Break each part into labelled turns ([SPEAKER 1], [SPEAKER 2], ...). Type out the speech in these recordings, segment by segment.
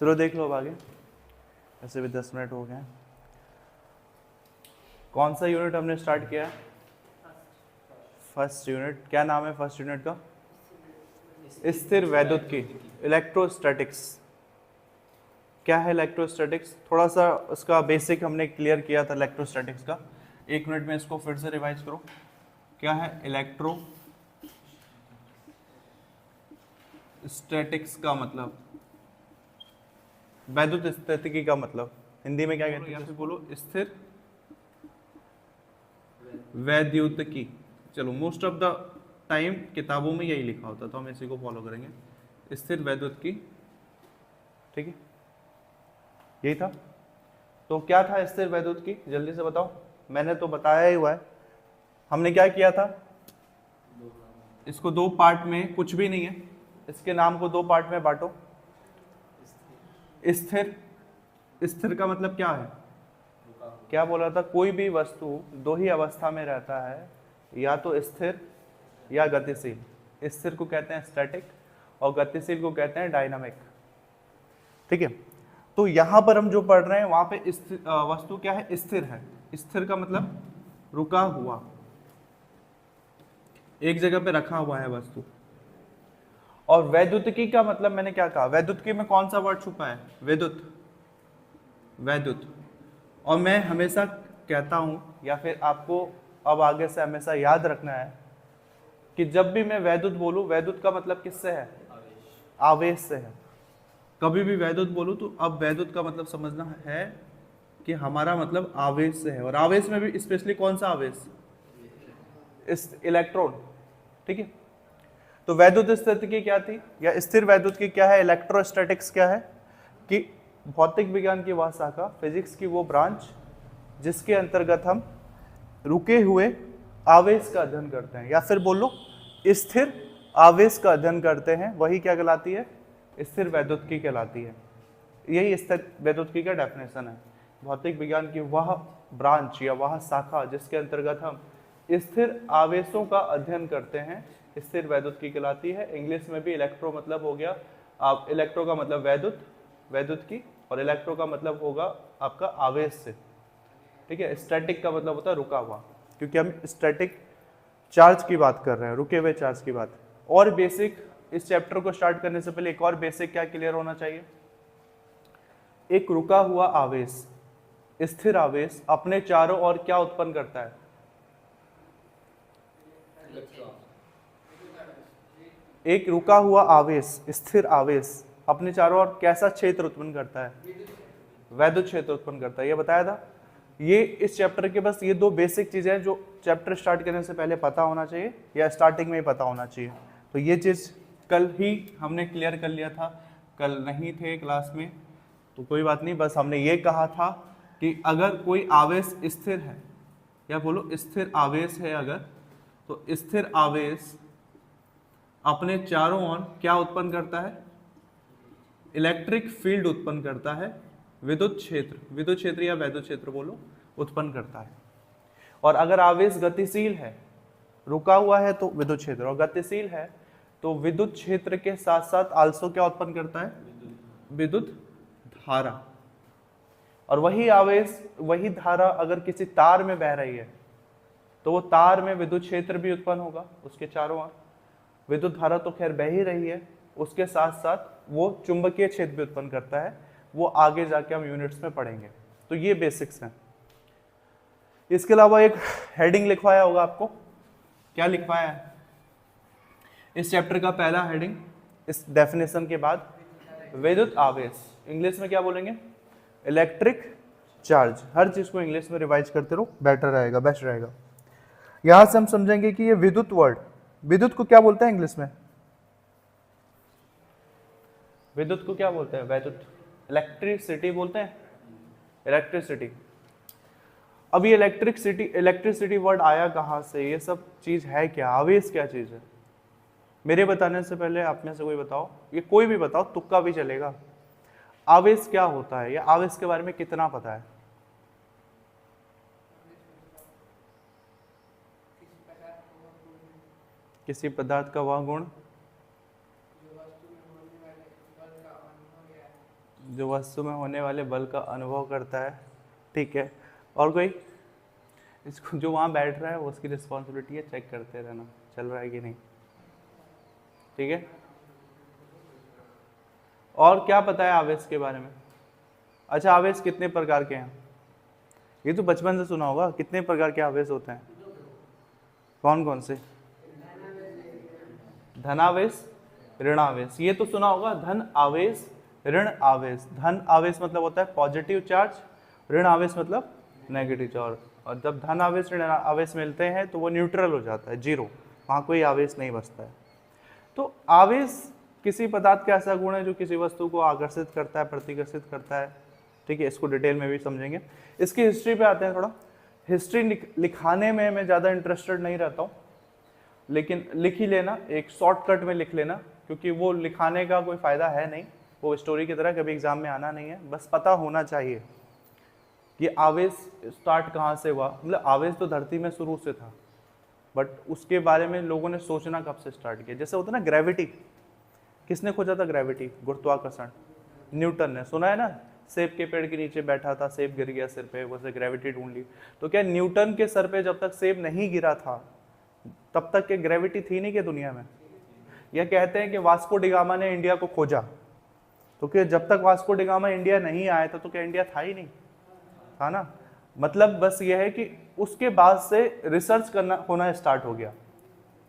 [SPEAKER 1] चलो देख लो अब आगे, ऐसे भी 10 मिनट हो गए हैं। कौन सा यूनिट हमने स्टार्ट किया है? First unit. क्या नाम है फर्स्ट यूनिट का? स्थिर वैद्युत की, इलेक्ट्रोस्टैटिक्स। क्या है इलेक्ट्रोस्टैटिक्स? थोड़ा सा उसका बेसिक हमने क्लियर किया था इलेक्ट्रोस्टैटिक्स का। 1 मिनट में इसको फिर से रिवाइज करो। क्या है इलेक्ट्रोस्टैटिक्स का मतलब? वैद्युत स्थितिकी का मतलब हिंदी में क्या कहते हैं? या फिर बोलो स्थिर वैद्युतिकी। चलो मोस्ट ऑफ द टाइम किताबों में यही लिखा होता, तो हम इसी को फॉलो करेंगे, स्थिर वैद्युतिकी। ठीक है, यही था। तो क्या था स्थिर वैद्युतिकी, जल्दी से बताओ। मैंने तो बताया ही हुआ है। हमने क्या किया था? इसको 2 पार्ट में, कुछ भी नहीं है, इसके नाम को 2 पार्ट में बांटो। स्थिर, स्थिर का मतलब क्या है? क्या बोला था? कोई भी वस्तु 2 ही अवस्था में रहता है, या तो स्थिर या गतिशील। स्थिर को कहते हैं स्टैटिक और गतिशील को कहते हैं डायनामिक। ठीक है, तो यहां पर हम जो पढ़ रहे हैं वहां पे वस्तु क्या है? स्थिर है। स्थिर का मतलब रुका हुआ, एक जगह पे रखा हुआ है वस्तु। और वैद्युतिकी का मतलब मैंने क्या कहा? वैद्युतिकी में कौन सा वर्ड छुपा है? विद्युत, वैद्युत। और मैं हमेशा कहता हूं, या फिर आपको अब आगे से हमेशा याद रखना है कि जब भी मैं वैद्युत बोलूं, वैद्युत का मतलब किससे है? आवेश से है। कभी भी वैद्युत बोलूं तो अब वैद्युत का मतलब समझना है कि हमारा मतलब आवेश से है। और आवेश में भी स्पेशली कौन सा आवेश? इस इलेक्ट्रॉन। ठीक है, तो वैद्युत स्थितिकी क्या थी, या स्थिर वैद्युत की क्या है? इलेक्ट्रोस्टैटिक्स क्या है? कि भौतिक विज्ञान की वह शाखा, फिजिक्स की वो ब्रांच जिसके अंतर्गत हम रुके हुए आवेश का अध्ययन करते हैं, या फिर बोलो स्थिर आवेश का अध्ययन करते हैं, वही क्या कहलाती है? स्थिर वैद्युतिकी कहलाती है। यही स्थिर वैद्युतिकी का डेफिनेशन है। भौतिक विज्ञान की वह ब्रांच या वह शाखा जिसके अंतर्गत हम स्थिर आवेशों का अध्ययन करते हैं, स्थिर वैद्युतिकी कहलाती है। इंग्लिश में भी इलेक्ट्रो मतलब हो गया, आप इलेक्ट्रो का मतलब वैद्युत, वैद्युतिकी, और इलेक्ट्रो का मतलब होगा आपका आवेश से। ठीक है, स्टैटिक का मतलब होता है रुका हुआ, क्योंकि हम स्टैटिक चार्ज की बात कर रहे हैं, रुके हुए चार्ज की बात। और बेसिक, इस चैप्टर को स्टार्ट करने से पहले एक और बेसिक क्या क्लियर होना चाहिए? एक रुका हुआ आवेश, स्थिर आवेश अपने चारों ओर क्या उत्पन्न करता है? एक रुका हुआ आवेश, स्थिर आवेश अपने चारों ओर कैसा क्षेत्र उत्पन्न करता है? वैद्युत क्षेत्र उत्पन्न करता है, ये बताया था। ये इस चैप्टर के बस ये 2 बेसिक चीजें हैं जो चैप्टर स्टार्ट करने से पहले पता होना चाहिए, या स्टार्टिंग में ही पता होना चाहिए। तो ये चीज कल ही हमने क्लियर कर लिया था, कल नहीं थे क्लास में तो कोई बात नहीं, बस हमने ये कहा था कि अगर कोई आवेश स्थिर है, या बोलो स्थिर आवेश है अगर, तो स्थिर आवेश अपने चारों ओर क्या उत्पन्न करता है? इलेक्ट्रिक फील्ड उत्पन्न करता है, विद्युत क्षेत्र या वैद्युत क्षेत्र बोलो, उत्पन्न करता है। और अगर आवेश गतिशील है, रुका हुआ है तो विद्युत क्षेत्र, और गतिशील है तो विद्युत क्षेत्र के साथ साथ आल्सो क्या उत्पन्न करता है? विद्युत धारा। और वही आवेश, वही धारा अगर किसी तार में बह रही है तो वो तार में विद्युत क्षेत्र भी उत्पन्न होगा उसके चारों ओर। विद्युत धारा तो खैर बह ही रही है, उसके साथ साथ वो चुंबकीय क्षेत्र भी उत्पन्न करता है, वो आगे जाके हम यूनिट्स में पढ़ेंगे। तो ये बेसिक्स हैं। इसके अलावा एक हेडिंग लिखवाया होगा आपको, क्या लिखवाया है इस चैप्टर का? पहला हेडिंग इस डेफिनेशन के बाद, विद्युत आवेश, इंग्लिश में क्या बोलेंगे? Electric charge. हर चीज को इंग्लिश में रिवाइज करते रहो, बेटर रहेगा, बेस्ट रहेगा। यहां से हम समझेंगे कि ये विद्युत वर्ड, विद्युत को क्या बोलते हैं इंग्लिश में? विद्युत को क्या बोलते हैं? वैद्युत, इलेक्ट्रिसिटी बोलते हैं, इलेक्ट्रिसिटी। अब ये इलेक्ट्रिसिटी वर्ड आया कहां से? ये सब चीज है क्या? आवेश क्या चीज है? मेरे बताने से पहले आप में से कोई बताओ, ये कोई भी बताओ, तुक्का भी चलेगा। आवेश क्या होता है, या आवेश के बारे में कितना पता है? किसी पदार्थ का वह गुण जो वस्तु में होने वाले बल का अनुभव करता है। ठीक है, और कोई? इसको जो वहाँ बैठ रहा है वो उसकी रिस्पॉन्सिबिलिटी है चेक करते रहना चल रहा है कि नहीं। ठीक है, और क्या पता है आवेश के बारे में? अच्छा, आवेश कितने प्रकार के हैं? ये तो बचपन से सुना होगा, कितने प्रकार के आवेश होते हैं? कौन कौन से? धनावेश, ऋणावेश, ये तो सुना होगा। धन आवेश, ऋण आवेश। धन आवेश मतलब होता है पॉजिटिव चार्ज, ऋण आवेश मतलब नेगेटिव चार्ज। और जब धन आवेश ऋण आवेश मिलते हैं तो वो न्यूट्रल हो जाता है, जीरो, वहाँ कोई आवेश नहीं बचता है। तो आवेश किसी पदार्थ का ऐसा गुण है जो किसी वस्तु को आकर्षित करता है, प्रतिकर्षित करता है। ठीक है, इसको डिटेल में भी समझेंगे। इसकी हिस्ट्री पे आते हैं थोड़ा। हिस्ट्री लिखाने में मैं ज़्यादा इंटरेस्टेड नहीं रहता हूँ, लेकिन लिख ही लेना, एक शॉर्टकट में लिख लेना, क्योंकि वो लिखाने का कोई फ़ायदा है नहीं, वो स्टोरी की तरह कभी एग्जाम में आना नहीं है। बस पता होना चाहिए कि आवेश स्टार्ट कहाँ से हुआ। मतलब आवेश तो धरती में शुरू से था, बट उसके बारे में लोगों ने सोचना कब से स्टार्ट किया। जैसे होता है ना ग्रेविटी, किसने खोजा था ग्रेविटी, गुरुत्वाकर्षण? न्यूटन ने। सुना है ना, सेब के पेड़ के नीचे बैठा था, सेब गिर गया सिर पे, वैसे ग्रेविटी ढूंढ ली। तो क्या न्यूटन के सर पे जब तक सेब नहीं गिरा था तब तक के ग्रेविटी थी नहीं क्या दुनिया में? यह कहते हैं कि वास्को डिगामा ने इंडिया को खोजा, तो क्या जब तक वास्को डिगामा इंडिया नहीं आया था तो क्या इंडिया था ही नहीं? था ना। मतलब बस यह है कि उसके बाद से रिसर्च करना होना स्टार्ट हो गया।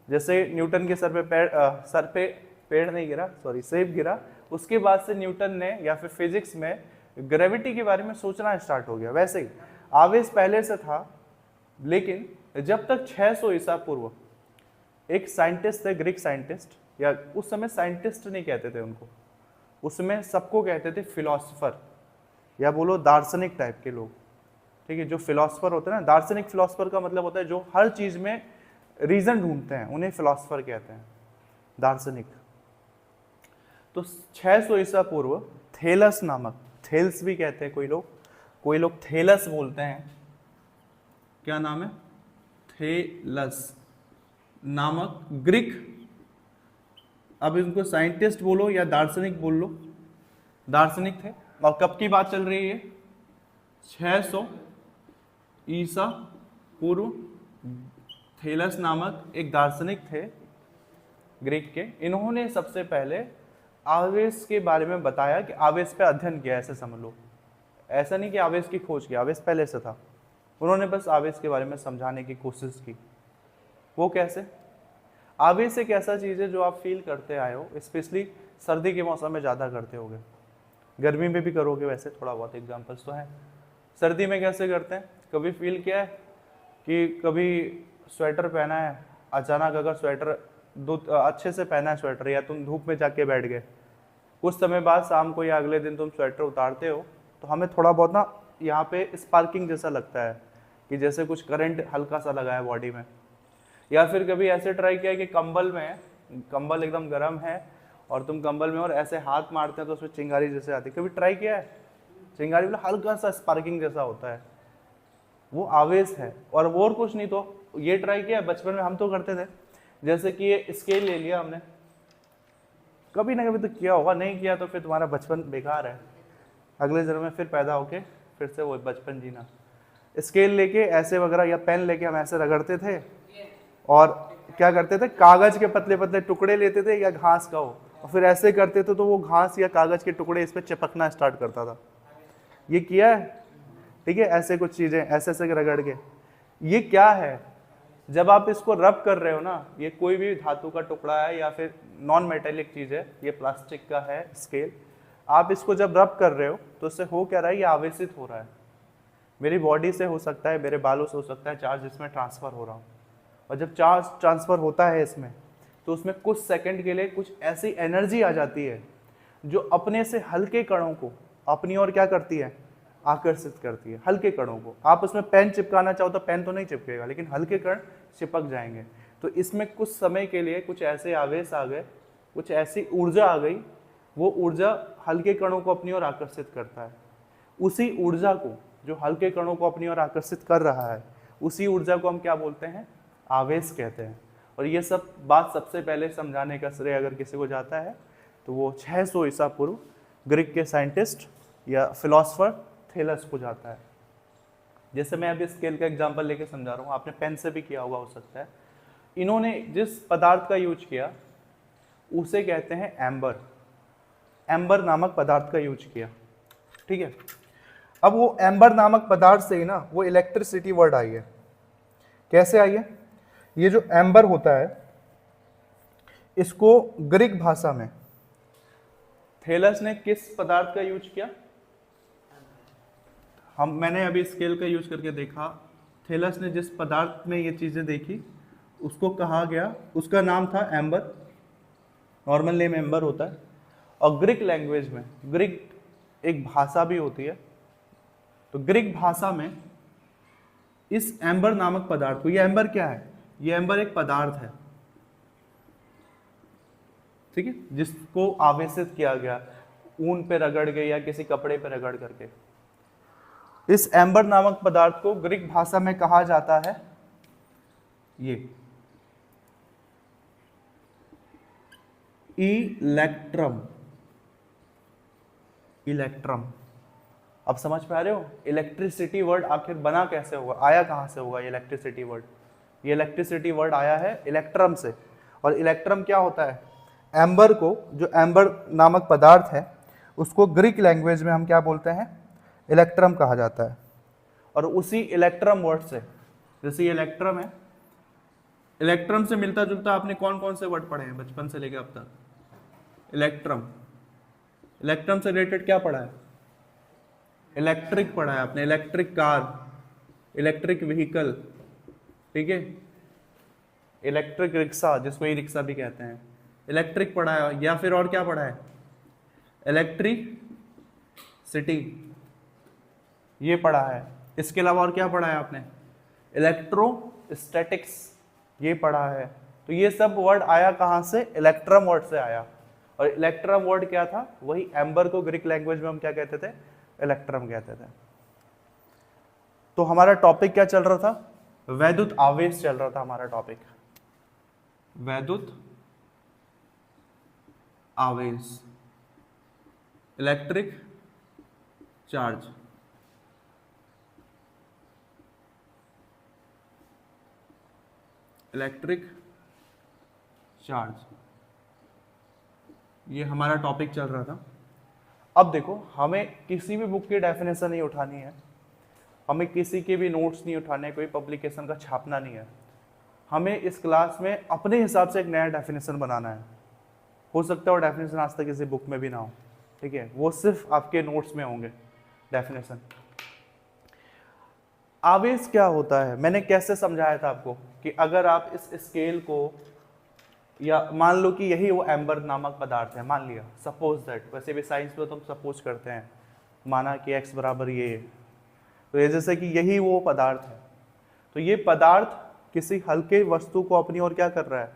[SPEAKER 1] जैसे न्यूटन के सर पे पेड़ नहीं गिरा, सॉरी, सेब गिरा, उसके बाद से न्यूटन ने या फिर फिजिक्स में ग्रेविटी के बारे में सोचना स्टार्ट हो गया। वैसे ही आवेश पहले से था, लेकिन जब तक 600 ईसा पूर्व एक साइंटिस्ट थे, ग्रीक साइंटिस्ट, या उस समय साइंटिस्ट नहीं कहते थे उनको, उसमें सबको कहते थे फिलोसफर, या बोलो दार्शनिक टाइप के लोग। ठीक है, जो फिलोसफर होते हैं ना, दार्शनिक फिलोसफर का मतलब होता है जो हर चीज में रीजन ढूंढते हैं, उन्हें फिलोसफर कहते हैं, दार्शनिक। तो 600 ईसा पूर्व थेलस नामक, थेल्स भी कहते हैं कोई लोग थेलस बोलते हैं। क्या नाम है? थेलस नामक ग्रीक, अब इनको साइंटिस्ट बोलो या दार्शनिक बोल लो, दार्शनिक थे। और कब की बात चल रही है? 600 ईसा पूर्व। थेलस नामक एक दार्शनिक थे ग्रीक के, इन्होंने सबसे पहले आवेश के बारे में बताया कि आवेश पे अध्ययन किया, ऐसे समझ लो। ऐसा नहीं कि आवेश की खोज की, आवेश पहले से था, उन्होंने बस आवेश के बारे में समझाने की कोशिश की। वो कैसे? आवेश एक ऐसा चीज़ है जो आप फील करते आए हो, स्पेशली सर्दी के मौसम में ज़्यादा करते होगे, गर्मी में भी करोगे, वैसे थोड़ा बहुत एग्जाम्पल्स तो हैं। सर्दी में कैसे करते हैं? कभी फील किया है कि कभी स्वेटर पहना है, अचानक अगर स्वेटर अच्छे से पहना है स्वेटर, या तुम धूप में जाके बैठ गए, कुछ समय बाद शाम को या अगले दिन तुम स्वेटर उतारते हो तो हमें थोड़ा बहुत ना यहाँ पे स्पार्किंग जैसा लगता है कि जैसे कुछ करंट हल्का सा लगा है बॉडी में। या फिर कभी ऐसे ट्राई किया कि कंबल एकदम गर्म है और तुम कंबल में और ऐसे हाथ मारते हैं तो उसमें चिंगारी जैसे आती है, कभी ट्राई किया है? चिंगारी मतलब हल्का सा स्पार्किंग जैसा होता है, वो आवेश है। और वो और कुछ नहीं, तो ये ट्राई किया बचपन में हम तो करते थे, जैसे कि ये स्केल ले लिया हमने, कभी ना कभी तो किया होगा, नहीं किया तो फिर तुम्हारा बचपन बेकार है, अगले जन्म में फिर पैदा होके फिर से वो बचपन जीना। स्केल लेके ऐसे वगैरह या पेन लेके हम ऐसे रगड़ते थे, और क्या करते थे, कागज के पतले पतले टुकड़े लेते थे या घास का हो, और फिर ऐसे करते थे तो वो घास या कागज के टुकड़े इस पर चिपकना स्टार्ट करता था। ये किया है? ठीक है, ऐसे कुछ चीजें ऐसे ऐसे रगड़ के। ये क्या है? जब आप इसको रब कर रहे हो ना, ये कोई भी धातु का टुकड़ा है या फिर नॉन मेटेलिक चीज है, ये प्लास्टिक का है स्केल, आप इसको जब रब कर रहे हो तो इससे हो क्या रहा है, ये आवेशित हो रहा है। मेरी बॉडी से हो सकता है, मेरे बालों से हो सकता है, चार्ज इसमें ट्रांसफर हो रहा हो, और जब चार्ज ट्रांसफर होता है इसमें तो उसमें कुछ सेकंड के लिए कुछ ऐसी एनर्जी आ जाती है जो अपने से हल्के कणों को अपनी ओर क्या करती है, आकर्षित करती है, हल्के कणों को। आप उसमें पेन चिपकाना चाहो तो पेन तो नहीं चिपकेगा, लेकिन हल्के कण चिपक जाएंगे। तो इसमें कुछ समय के लिए कुछ ऐसे आवेश आ गए, कुछ ऐसी ऊर्जा आ गई, वो ऊर्जा हल्के कणों को अपनी ओर आकर्षित करता है। उसी ऊर्जा को, जो हल्के कणों को अपनी ओर आकर्षित कर रहा है, उसी ऊर्जा को हम क्या बोलते हैं, आवेश कहते हैं। और ये सब बात सबसे पहले समझाने का श्रेय अगर किसी को जाता है तो वो 600 ईसा पूर्व ग्रीक के साइंटिस्ट या फिलोसफर थेलस को जाता है। जैसे मैं अभी स्केल का एग्जांपल लेके समझा रहा हूँ, आपने पेन से भी किया हुआ हो सकता है। इन्होंने जिस पदार्थ का यूज किया उसे कहते हैं एम्बर, एम्बर नामक पदार्थ का यूज किया, ठीक है। अब वो एम्बर नामक पदार्थ से ही ना वो इलेक्ट्रिसिटी वर्ड आई है। कैसे आई है? ये जो एम्बर होता है इसको ग्रीक भाषा में थेलस ने किस पदार्थ का यूज किया? मैंने अभी स्केल का यूज करके देखा, थेलस ने जिस पदार्थ में ये चीजें देखी उसको कहा गया, उसका नाम था एम्बर, नॉर्मल नेम एम्बर होता है। और ग्रीक लैंग्वेज में, ग्रीक एक भाषा भी होती है, तो ग्रीक भाषा में इस एम्बर नामक पदार्थ को, ये एम्बर क्या है? ये एम्बर एक पदार्थ है, ठीक है, जिसको आवेशित किया गया ऊन पे रगड़ के या किसी कपड़े पे रगड़ करके। इस एम्बर नामक पदार्थ को ग्रीक भाषा में कहा जाता है ये इलेक्ट्रम। इलेक्ट्रम, अब समझ पा रहे हो इलेक्ट्रिसिटी वर्ड आखिर बना कैसे होगा, आया कहां से होगा इलेक्ट्रिसिटी वर्ड? ये इलेक्ट्रिसिटी वर्ड आया है इलेक्ट्रम से। और इलेक्ट्रम क्या होता है? एम्बर को, जो एम्बर नामक पदार्थ है उसको ग्रीक लैंग्वेज में हम क्या बोलते हैं? इलेक्ट्रम कहा जाता है। और उसी इलेक्ट्रम वर्ड से, जैसे ये इलेक्ट्रम है, इलेक्ट्रम से मिलता जुलता आपने कौन कौन से वर्ड पढ़े हैं बचपन से लेकर अब तक? इलेक्ट्रम, इलेक्ट्रम से रिलेटेड क्या पढ़ा है? इलेक्ट्रिक पढ़ा है आपने, इलेक्ट्रिक कार, इलेक्ट्रिक व्हीकल, ठीक है, इलेक्ट्रिक रिक्शा जिसको ई रिक्शा भी कहते हैं, इलेक्ट्रिक पढ़ा है। या फिर और क्या पढ़ा है? इलेक्ट्रिक सिटी, ये पढ़ा है। इसके अलावा और क्या पढ़ा है आपने? इलेक्ट्रोस्टैटिक्स, ये पढ़ा है। तो ये सब वर्ड आया कहां से? इलेक्ट्रम वर्ड से आया। और इलेक्ट्रम वर्ड क्या था? वही एम्बर को ग्रीक लैंग्वेज में हम क्या कहते थे? इलेक्ट्रम कहते थे। तो हमारा टॉपिक क्या चल रहा था? वैद्युत आवेश चल रहा था हमारा टॉपिक, वैद्युत आवेश, इलेक्ट्रिक चार्ज। इलेक्ट्रिक चार्ज, ये हमारा टॉपिक चल रहा था। अब देखो, हमें किसी भी बुक की डेफिनेशन नहीं उठानी है, हमें किसी के भी नोट्स नहीं उठाने, कोई पब्लिकेशन का छापना नहीं है। हमें इस क्लास में अपने हिसाब से एक नया डेफिनेशन बनाना है। हो सकता है वो डेफिनेशन आज तक किसी बुक में भी ना हो, ठीक है, वो सिर्फ आपके नोट्स में होंगे डेफिनेशन। आवेश क्या होता है मैंने कैसे समझाया था आपको कि अगर आप इस स्केल को, या मान लो कि यही वो एम्बर नामक पदार्थ है, मान लिया, सपोज दैट, वैसे भी साइंस में तो हम सपोज करते हैं, माना कि x बराबर ये, तो ये जैसे कि यही वो पदार्थ है, तो ये पदार्थ किसी हल्के वस्तु को अपनी ओर क्या कर रहा है?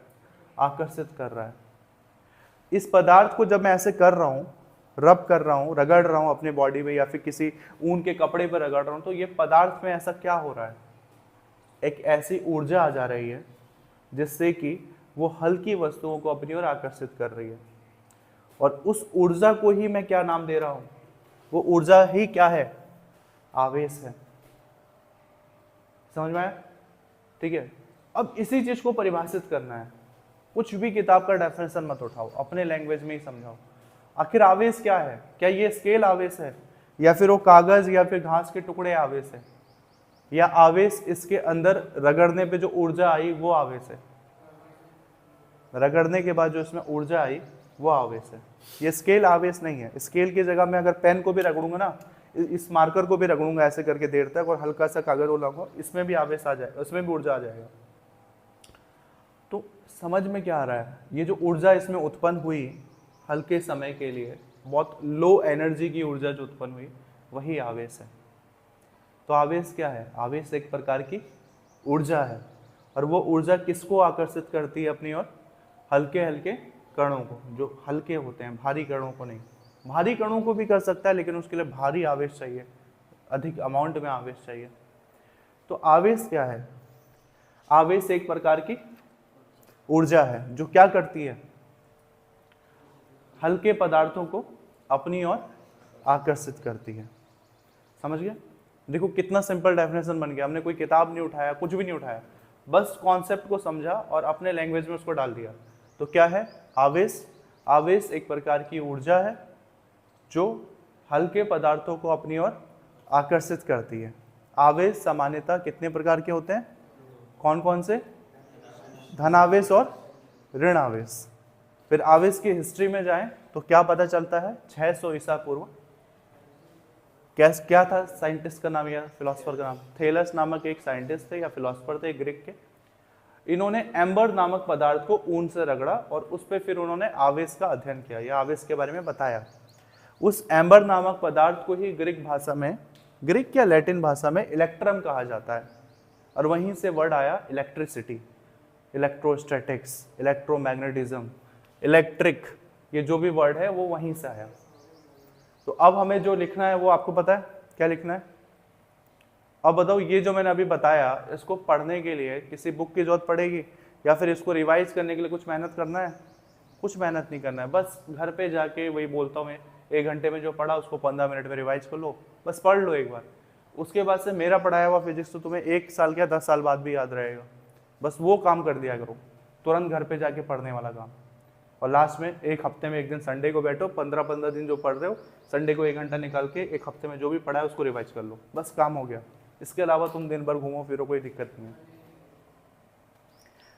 [SPEAKER 1] आकर्षित कर रहा है। इस पदार्थ को जब मैं ऐसे कर रहा हूँ, रब कर रहा हूँ, रगड़ रहा हूँ अपने बॉडी में या फिर किसी ऊन के कपड़े पर रगड़ रहा हूँ, तो ये पदार्थ में ऐसा क्या हो रहा है? एक ऐसी ऊर्जा आ जा रही है जिससे कि वो हल्की वस्तुओं को अपनी ओर आकर्षित कर रही है। और उस ऊर्जा को ही मैं क्या नाम दे रहा हूँ? वो ऊर्जा ही क्या है? आवेश है। समझ में आया? ठीक है। अब इसी चीज को परिभाषित करना है। कुछ भी किताब का डेफिनेशन मत उठाओ, अपने लैंग्वेज में ही समझाओ। आखिर आवेश क्या है? क्या ये स्केल आवेश है, या फिर वो कागज या फिर घास के टुकड़े आवेश है, या आवेश इसके अंदर रगड़ने पे जो ऊर्जा आई वो आवेश है? रगड़ने के बाद जो इसमें ऊर्जा आई वो आवेश है। ये स्केल आवेश नहीं है। स्केल की जगह मैं अगर पेन को भी रगड़ूंगा ना, इस मार्कर को भी रगड़ूंगा ऐसे करके देर तक, और हल्का सा कागज उलाऊंगा, इसमें भी आवेश आ जाएगा, उसमें भी ऊर्जा आ जाएगा। तो समझ में क्या आ रहा है? ये जो ऊर्जा इसमें उत्पन्न हुई हल्के समय के लिए, बहुत लो एनर्जी की ऊर्जा जो उत्पन्न हुई, वही आवेश है। तो आवेश क्या है? आवेश एक प्रकार की ऊर्जा है। और वो ऊर्जा किसको आकर्षित करती है अपनी ओर? हल्के हल्के कणों को, जो हल्के होते हैं, भारी कणों को नहीं। भारी कणों को भी कर सकता है, लेकिन उसके लिए भारी आवेश चाहिए, अधिक अमाउंट में आवेश चाहिए। तो आवेश क्या है? आवेश एक प्रकार की ऊर्जा है जो क्या करती है? हल्के पदार्थों को अपनी ओर आकर्षित करती है। समझ गया? देखो कितना सिंपल डेफिनेशन बन गया, हमने कोई किताब नहीं उठाया, कुछ भी नहीं उठाया, बस कॉन्सेप्ट को समझा और अपने लैंग्वेज में उसको डाल दिया। तो क्या है आवेश? आवेश एक प्रकार की ऊर्जा है जो हल्के पदार्थों को अपनी ओर आकर्षित करती है। आवेश सामान्यतः कितने प्रकार के होते हैं? कौन कौन से? धनावेश और ऋण आवेश। फिर आवेश की हिस्ट्री में जाएं तो क्या पता चलता है? 600 ईसा पूर्व क्या था साइंटिस्ट का नाम या फिलोसफर का नाम? थेलस नामक एक साइंटिस्ट थे या फिलोसफर थे ग्रीक के। इन्होंने एम्बर नामक पदार्थ को ऊन से रगड़ा और उस पर फिर उन्होंने आवेश का अध्ययन किया या आवेश के बारे में बताया। उस एम्बर नामक पदार्थ को ही ग्रीक भाषा में, ग्रीक या लैटिन भाषा में इलेक्ट्रम कहा जाता है और वहीं से वर्ड आया इलेक्ट्रिसिटी, इलेक्ट्रोस्टैटिक्स, इलेक्ट्रोमैग्नेटिज्म, इलेक्ट्रिक, ये जो भी वर्ड है वो वहीं से आया। तो अब हमें जो लिखना है वो आपको पता है क्या लिखना है? अब बताओ, ये जो मैंने अभी बताया इसको पढ़ने के लिए किसी बुक की जरूरत पड़ेगी या फिर इसको रिवाइज करने के लिए कुछ मेहनत करना है? कुछ मेहनत नहीं करना है, बस घर पे जाके वही बोलता हूँ मैं, 1 घंटे में जो पढ़ा उसको 15 मिनट में रिवाइज कर लो, बस पढ़ लो एक बार। उसके बाद से मेरा पढ़ाया हुआ फिजिक्स तो तुम्हें 1 साल या 10 साल बाद भी याद रहेगा। बस वो काम कर दिया करो, तुरंत घर पे जाके पढ़ने वाला काम। और लास्ट में 1 हफ्ते में 1 दिन संडे को बैठो, 15-15 दिन जो पढ़ रहे हो संडे को 1 घंटा निकाल के 1 हफ्ते में जो भी पढ़ा है उसको रिवाइज कर लो, बस काम हो गया। इसके अलावा तुम दिन भर घूमो फिरो, कोई दिक्कत नहीं है।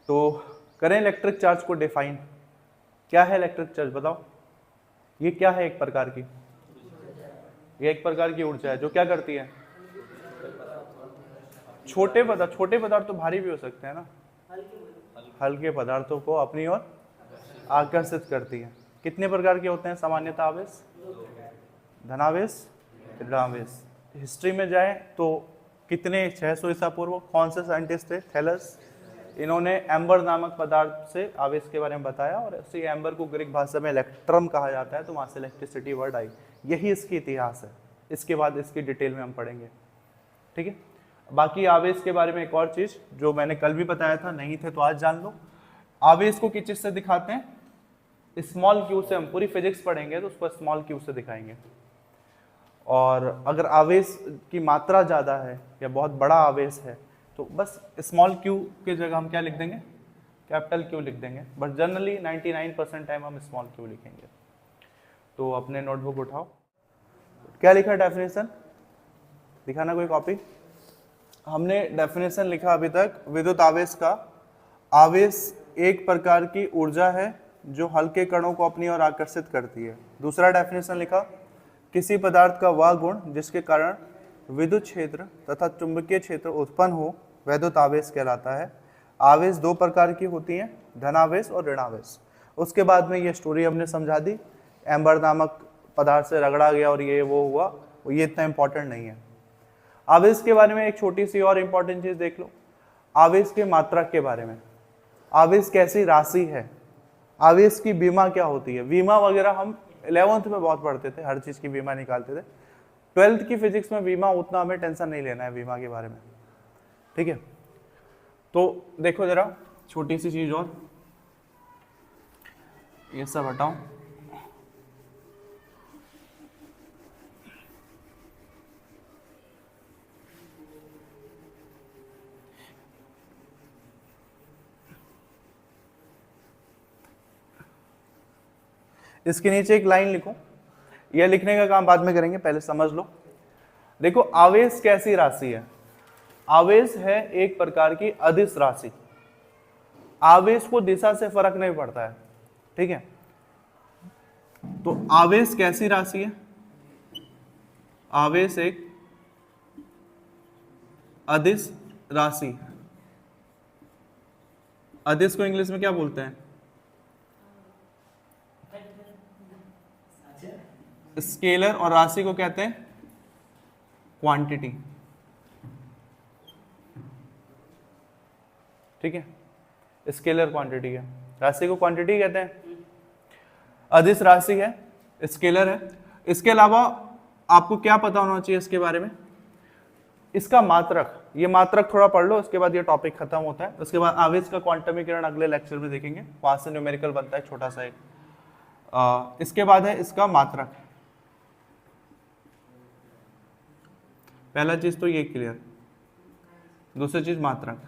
[SPEAKER 1] तो करें इलेक्ट्रिक चार्ज को डिफाइन। क्या है इलेक्ट्रिक चार्ज बताओ? ये क्या है? एक प्रकार की, ये एक प्रकार की ऊर्जा है जो क्या करती है? छोटे पदार्थ तो भारी भी हो सकते हैं ना, हल्के पदार्थों को अपनी ओर आकर्षित करती है। कितने प्रकार के होते हैं सामान्यतः आवेश? धनावेश, ऋणावेश। हिस्ट्री में जाए तो कितने 600 ईसा पूर्व कौन से साइंटिस्ट थे? थैलस। इन्होंने एम्बर नामक पदार्थ से आवेश के बारे में बताया और इसी एम्बर को ग्रीक भाषा में इलेक्ट्रम कहा जाता है, तो वहाँ से इलेक्ट्रिसिटी वर्ड आई। यही इसकी इतिहास है। इसके बाद इसकी डिटेल में हम पढ़ेंगे, ठीक है। बाकी आवेश के बारे में एक और चीज़ जो मैंने कल भी बताया था, नहीं थे तो आज जान लो। आवेश को किस चीज़ से दिखाते हैं? स्मॉल क्यू से। हम पूरी फिजिक्स पढ़ेंगे तो उसको स्मॉल क्यू से दिखाएंगे। और अगर आवेश की मात्रा ज़्यादा है या बहुत बड़ा आवेश है तो बस स्मॉल क्यू की जगह हम क्या लिख देंगे? कैपिटल क्यू लिख देंगे। बट जनरली 99% टाइम हम स्मॉल क्यू लिखेंगे। तो अपने नोटबुक उठाओ, क्या लिखा डेफिनेशन? दिखाना कोई कॉपी। हमने डेफिनेशन लिखा अभी तक विद्युत आवेश का। आवेश एक प्रकार की ऊर्जा है जो हल्के कणों को अपनी ओर आकर्षित करती है। दूसरा डेफिनेशन लिखा, किसी पदार्थ का वह गुण जिसके कारण विद्युत क्षेत्र तथा चुंबकीय क्षेत्र उत्पन्न हो वैद्युत आवेश कहलाता है। आवेश 2 प्रकार की होती हैं, धनावेश और ऋणावेश। उसके बाद में ये स्टोरी हमने समझा दी, एम्बर नामक पदार्थ से रगड़ा गया और ये वो हुआ, ये इतना इंपॉर्टेंट नहीं है। आवेश के बारे में एक छोटी सी और इम्पॉर्टेंट चीज़ देख लो, आवेश के मात्रक के बारे में। आवेश कैसी राशि है? आवेश की बीमा क्या होती है? बीमा वगैरह हम 11th में बहुत पढ़ते थे, हर चीज़ की बीमा निकालते थे। 12th की फिजिक्स में बीमा उतना हमें टेंशन नहीं लेना है बीमा के बारे में, ठीक है। तो देखो जरा छोटी सी चीज़ और, ये सब हटाओ। इसके नीचे एक लाइन लिखो, यह लिखने का काम बाद में करेंगे, पहले समझ लो। देखो आवेश कैसी राशि है? आवेश है एक प्रकार की अदिश राशि। आवेश को दिशा से फर्क नहीं पड़ता है, ठीक है। तो आवेश कैसी राशि है? आवेश एक अदिश राशि। अदिश को इंग्लिश में क्या बोलते हैं? स्केलर। और राशि को कहते हैं क्वांटिटी, ठीक है। स्केलर क्वांटिटी है, राशि को क्वांटिटी कहते हैं। अदिश राशि है, स्केलर है। इसके अलावा आपको क्या पता होना चाहिए इसके बारे में? इसका मात्रक, ये मात्रक थोड़ा पढ़ लो, उसके बाद ये टॉपिक खत्म होता है। उसके बाद आवेश का क्वांटमीकरण अगले लेक्चर में देखेंगे, वहां से न्यूमेरिकल बनता है छोटा सा एक। इसके बाद है इसका मात्रक। पहला चीज तो ये क्लियर। दूसरी चीज मात्रक।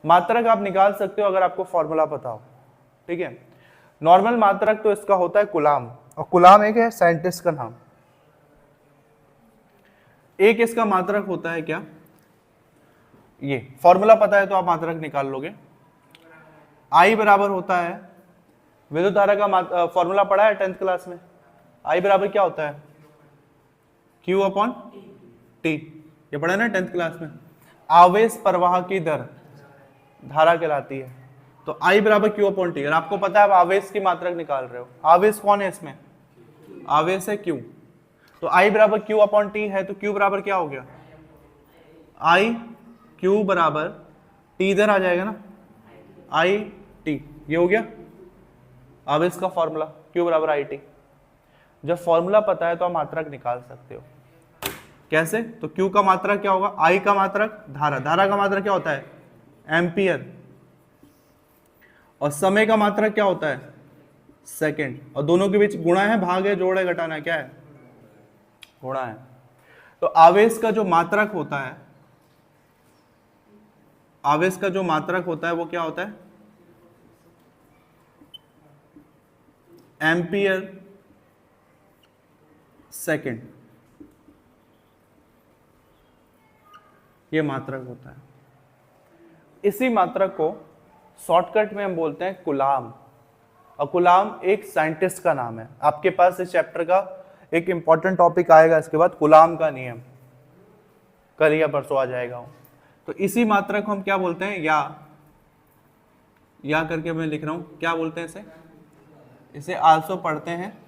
[SPEAKER 1] मात्रक आप निकाल सकते हो अगर आपको फॉर्मूला पता हो, ठीक है। नॉर्मल मात्रक तो इसका होता है कुलाम, और कुलाम एक है साइंटिस्ट का नाम। एक इसका मात्रक होता है क्या, ये फॉर्मूला पता है तो आप मात्रक निकाल लोगे। आई बराबर होता है, विद्युत धारा का फॉर्मूला पढ़ा है 10th क्लास में। आई बराबर क्या होता है, Q अपॉन टी, ये पढ़ा है ना 10th क्लास में। आवेश प्रवाह की दर धारा कहलाती है, तो आई बराबर Q अपॉन टी। और आपको पता है आप आवेश की मात्रक निकाल रहे हो, आवेश कौन है इसमें, आवेश है Q। तो आई बराबर Q अपॉन टी है, तो Q बराबर क्या हो गया, आई Q बराबर टी, इधर आ जाएगा ना, आई टी, ये हो गया आवेश का फॉर्मूला, Q बराबर आई टी। जब फॉर्मूला पता है तो आप मात्रक निकाल सकते हो। कैसे, तो Q का मात्रक क्या होगा, I का मात्रक धारा, धारा का मात्रक क्या होता है एम्पियर, और समय का मात्रक क्या होता है सेकंड, और दोनों के बीच गुणा है, भाग है, जोड़ है, घटाना है, क्या है गुणा है। तो आवेश का जो मात्रक होता है, आवेश का जो मात्रक होता है वो क्या होता है एम्पियर सेकंड, ये मात्रक होता है। इसी मात्रक को शॉर्टकट में हम बोलते हैं कुलाम, और कुलाम एक साइंटिस्ट का नाम है। आपके पास इस चैप्टर का एक इंपॉर्टेंट टॉपिक आएगा इसके बाद, कुलाम का नियम, कल या परसों आ जाएगा वो। तो इसी मात्रक को हम क्या बोलते हैं, या करके मैं लिख रहा हूं, क्या बोलते हैं इसे आल्सो पढ़ते हैं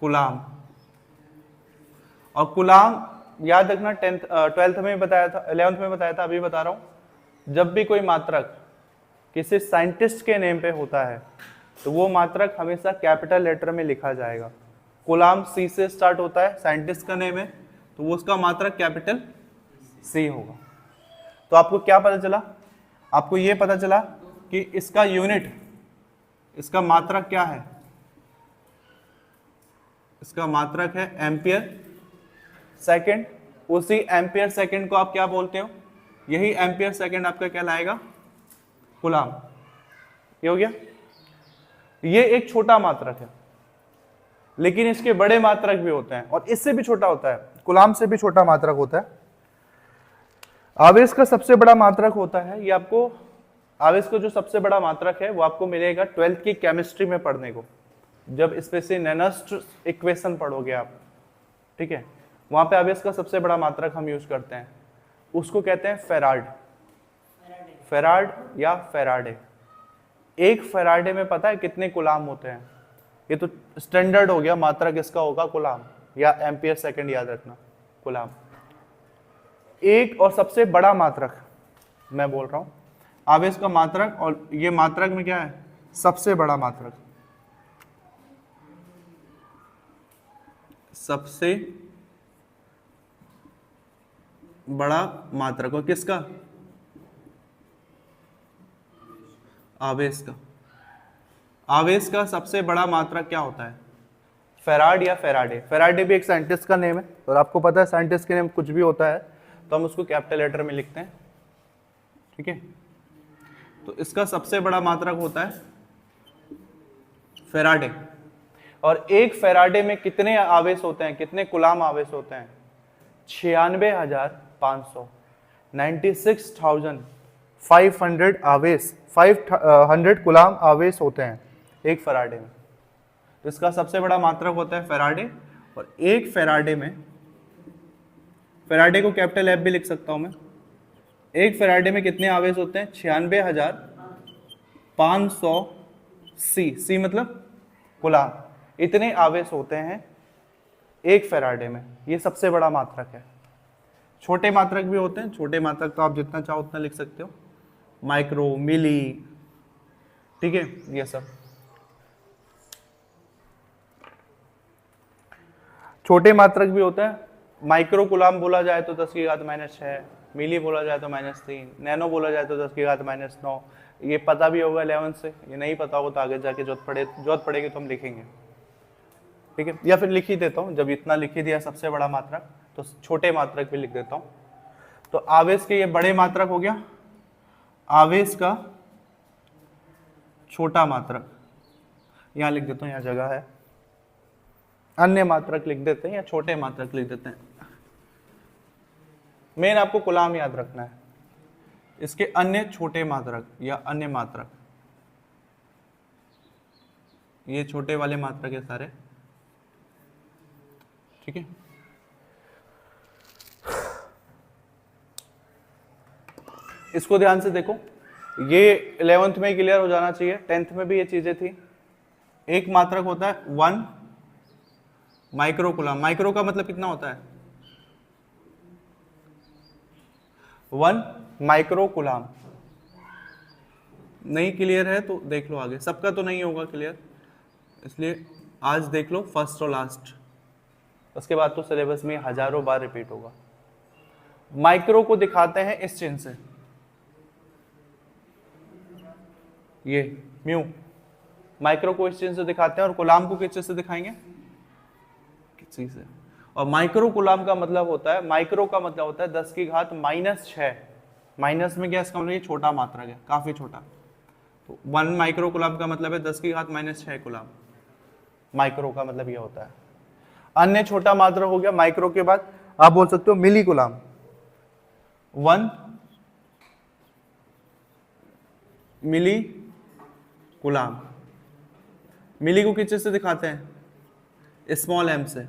[SPEAKER 1] कुलाम। और कुलाम याद रखना 12th में बताया था, 11th में बताया था, अभी बता रहा हूं। जब भी कोई मात्रक किसी साइंटिस्ट के नेम पे होता है तो वो मात्रक हमेशा कैपिटल लेटर में लिखा जाएगा। कुलाम सी से स्टार्ट होता है, साइंटिस्ट का नेम है, तो वो उसका मात्रक कैपिटल सी होगा। तो आपको क्या पता चला, आपको ये पता चला कि इसका यूनिट, इसका मात्रक क्या है, इसका मात्रक है एम्पियर सेकंड। उसी एम्पियर सेकंड को आप क्या बोलते हो, यही एम्पियर सेकंड आपका कहलाएगा कुलाम। ये हो गया। ये एक छोटा मात्रक है, लेकिन इसके बड़े मात्रक भी होते हैं, और इससे भी छोटा होता है, कुलाम से भी छोटा मात्रक होता है। आवेश का सबसे बड़ा मात्रक होता है, ये आपको आवेश का जो सबसे बड़ा मात्रक है वो आपको मिलेगा 12th की केमिस्ट्री में पढ़ने को, जब स्पेशली नैनस्ट इक्वेशन पढ़ोगे आप, ठीक है। वहां पे आवेश का सबसे बड़ा मात्रक हम यूज करते हैं, उसको कहते हैं फेराड, फेराड या फेराडे। एक फेराडे में पता है कितने कुलाम होते हैं, ये तो स्टैंडर्ड हो गया, मात्रक इसका होगा कुलाम या एम्पियर सेकंड, याद रखना कुलाम। एक और सबसे बड़ा मात्रक मैं बोल रहा हूं, आवेश का मात्रक, और ये मात्रक में क्या है सबसे बड़ा मात्रक, सबसे बड़ा मात्रक, और किसका, आवेश का। आवेश का सबसे बड़ा मात्रक क्या होता है, फेराड या फेराडे। फेराडे भी एक साइंटिस्ट का नेम है, और आपको पता है साइंटिस्ट के नेम कुछ भी होता है तो हम उसको कैपिटल लेटर में लिखते हैं, ठीक है। तो इसका सबसे बड़ा मात्रक होता है फेराडे। और एक फेराडे में कितने आवेश होते हैं, कितने कुलाम आवेश होते हैं, 96,500, 96,500 आवेश, 500 कुलाम आवेश होते हैं एक फेराडे में। तो इसका सबसे बड़ा मात्रक होता है फेराडे। और एक फेराडे में, फेराडे को कैपिटल एफ भी लिख सकता हूं मैं, एक फेराडे में कितने आवेश होते हैं, 96,500 सी मतलब कुलाम, इतने आवेश होते हैं एक फेराडे में। ये सबसे बड़ा मात्रक है। छोटे मात्रक भी होते हैं, छोटे मात्रक तो आप जितना चाहो उतना लिख सकते हो, माइक्रो, मिली, ठीक है, ये सब छोटे मात्रक भी होते हैं। माइक्रो कुलाम बोला जाए तो 10 की घात -6, मिली बोला जाए तो -3, नैनो बोला जाए तो 10 की घात -9। ये पता भी होगा 11 से, ये नहीं पता होगा तो आगे जाके जरूरत पड़ेगी तो हम लिखेंगे। ठीक है, या फिर लिख ही देता हूँ, जब इतना लिख ही दिया सबसे बड़ा मात्रक तो छोटे मात्रक भी लिख देता हूँ। तो आवेश के ये बड़े मात्रक हो गया, आवेश का छोटा मात्रक, यहाँ लिख देता हूँ, यहाँ जगह है, अन्य मात्रक लिख देते हैं या छोटे मात्रक लिख देते हैं। मेन आपको कूलाम याद रखना है, इसके अन्य छोटे मात्रक या अन्य मात्रक, ये छोटे वाले मात्रक है सारे, ठीक है। इसको ध्यान से देखो, ये 11th में क्लियर हो जाना चाहिए, 10th में भी ये चीजें थी। एक मात्रक होता है 1 माइक्रो कूलाम, माइक्रो का मतलब कितना होता है, 1 माइक्रो कूलाम। नहीं क्लियर है तो देख लो आगे, सबका तो नहीं होगा क्लियर, इसलिए आज देख लो फर्स्ट और लास्ट, उसके बाद तो सिलेबस में हजारों बार रिपीट होगा। माइक्रो को दिखाते हैं इस चिन्ह से, ये म्यू, माइक्रो को इस चिन्ह से दिखाते हैं, और कूलाम को किस चीज से दिखाएंगे, किसी से। और माइक्रो कूलाम का मतलब होता है, माइक्रो का मतलब होता है 10 की घात -6, माइनस में क्या इसका मतलब, ये छोटा मात्रक है, काफी छोटा। तो 1 माइक्रो कूलाम का मतलब है 10 की घात -6 कूलाम, माइक्रो का मतलब ये होता है। अन्य छोटा मात्रक हो गया माइक्रो के बाद, आप बोल सकते हो मिली कूलाम, 1 मिली कूलाम। मिली को किस चीज से दिखाते हैं, स्मॉल m से,